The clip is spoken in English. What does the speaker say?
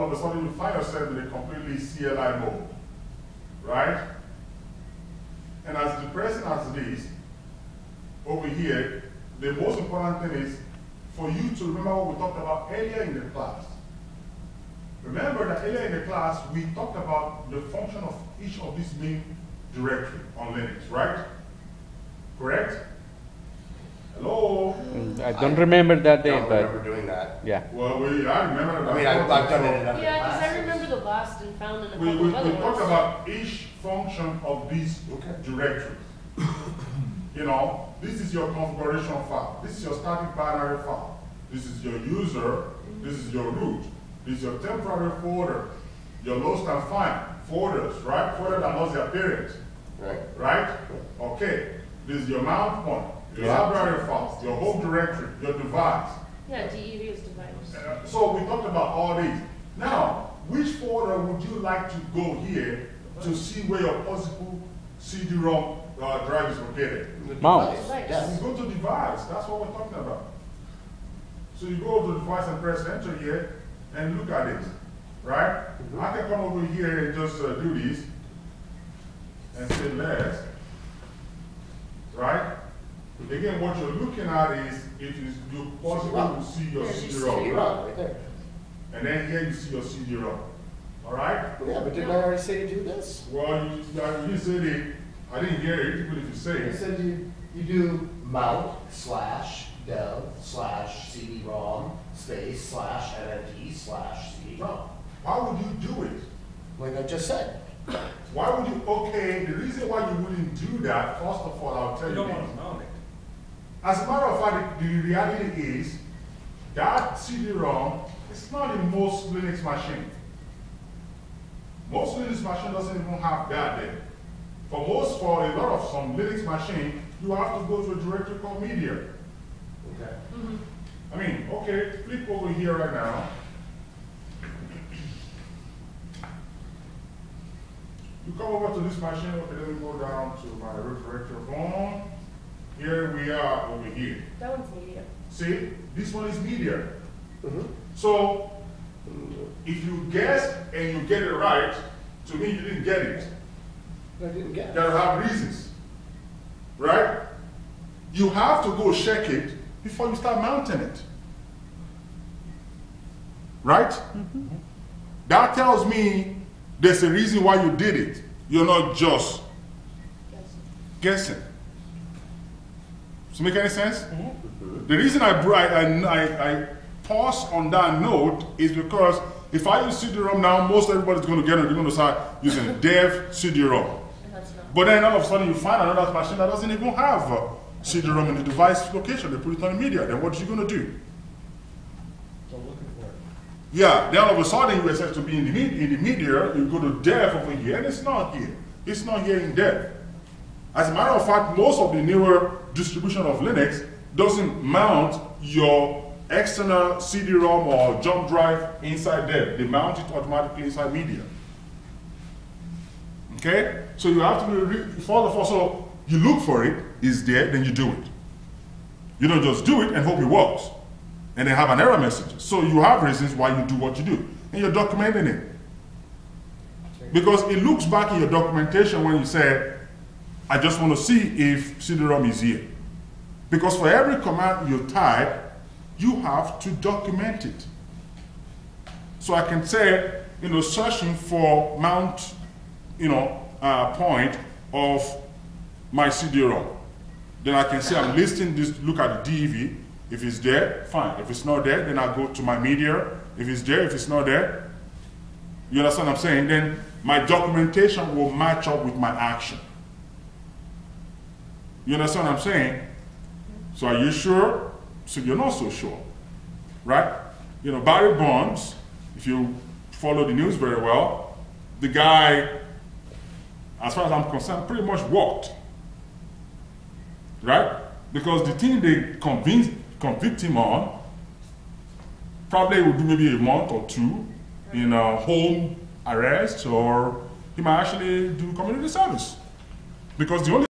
all of a sudden you find yourself in a completely CLI mode, right? And as depressing as it is, over here, the most important thing is for you to remember what we talked about earlier in the class. Remember that earlier in the class, we talked about the function of each of these main directory on Linux, right? Correct? Hello? I don't remember that day, I don't but remember doing that. yeah. Well, I remember that. I mean, I've done it enough. Yeah, because I remember the lost and found and a We couple of other talked ones. about each function of these directories. You know, this is your configuration file. This is your static binary file. This is your user. This is your root. This is your temporary folder. Your lost and find folders, right? Folder that knows their parent. Right. Right? Okay. This is your mount point, your library file, your home directory, your device. Yeah, DEV is device. So we talked about all these. Now, which folder would you like to go here to see where your possible CD-ROM drive is located? Mouse. You go to device, that's what we're talking about. So you go to device and press enter here and look at it, right? I can come over here and just do this and say less, right? Again, what you're looking at is it is you possible to see your CD-ROM. Right there. And then here you see your CD-ROM. All right? Yeah, but didn't I already say to do this? Well, you said it. I didn't hear it, even if you say I it. said you do mount / dev / CD-ROM space / MMT / CD-ROM. Why would you do it? Like I just said. Why would you? Okay, the reason why you wouldn't do that, first of all, I'll tell you. You don't want to mount it. As a matter of fact, the reality is that CD-ROM is not in most Linux machine. Most Linux machine doesn't even have that there. For a lot of some Linux machine, you have to go to a directory called media. Okay. I mean, okay, flip over here right now. You come over to this machine, okay, let me go down to my root directory phone. Here we are over here. That one's media. See, this one is media. So, if you guess and you get it right, to me you didn't get it. I didn't get You gotta have reasons, right? You have to go check it before you start mounting it, right? That tells me there's a reason why you did it. You're not just guessing. Does it make any sense? The reason I pause on that note is because if I use CD-ROM now, most everybody's going to get it. They're going to start using dev CD-ROM. But then all of a sudden you find another machine that doesn't even have CD-ROM in the device location. They put it on the media. Then what are you going to do? So looking for it. Yeah, then all of a sudden you expect to be in the media, you go to dev over here, and it's not here. It's not here in dev. As a matter of fact, most of the newer distribution of Linux doesn't mount your external CD-ROM or jump drive inside dev. They mount it automatically inside media. Okay? So you have to be, first of all, so you look for it, it's there, then you do it. You don't just do it and hope it works. And then have an error message. So you have reasons why you do what you do. And you're documenting it. Because it looks back in your documentation when you say, I just want to see if CD-ROM is here. Because for every command you type, you have to document it. So I can say, searching for mount, point of my CD-ROM. Then I can say I'm listing this, look at the DEV. If it's there, fine. If it's not there, then I go to my media. If it's there, if it's not there, you understand what I'm saying? Then my documentation will match up with my action. You understand what I'm saying? So are you sure? So you're not so sure, right? Barry Bonds, if you follow the news very well, the guy, as far as I'm concerned, pretty much walked, right? Because the thing they convict him on probably would be maybe a month or two in home arrest, or he might actually do community service. Because the only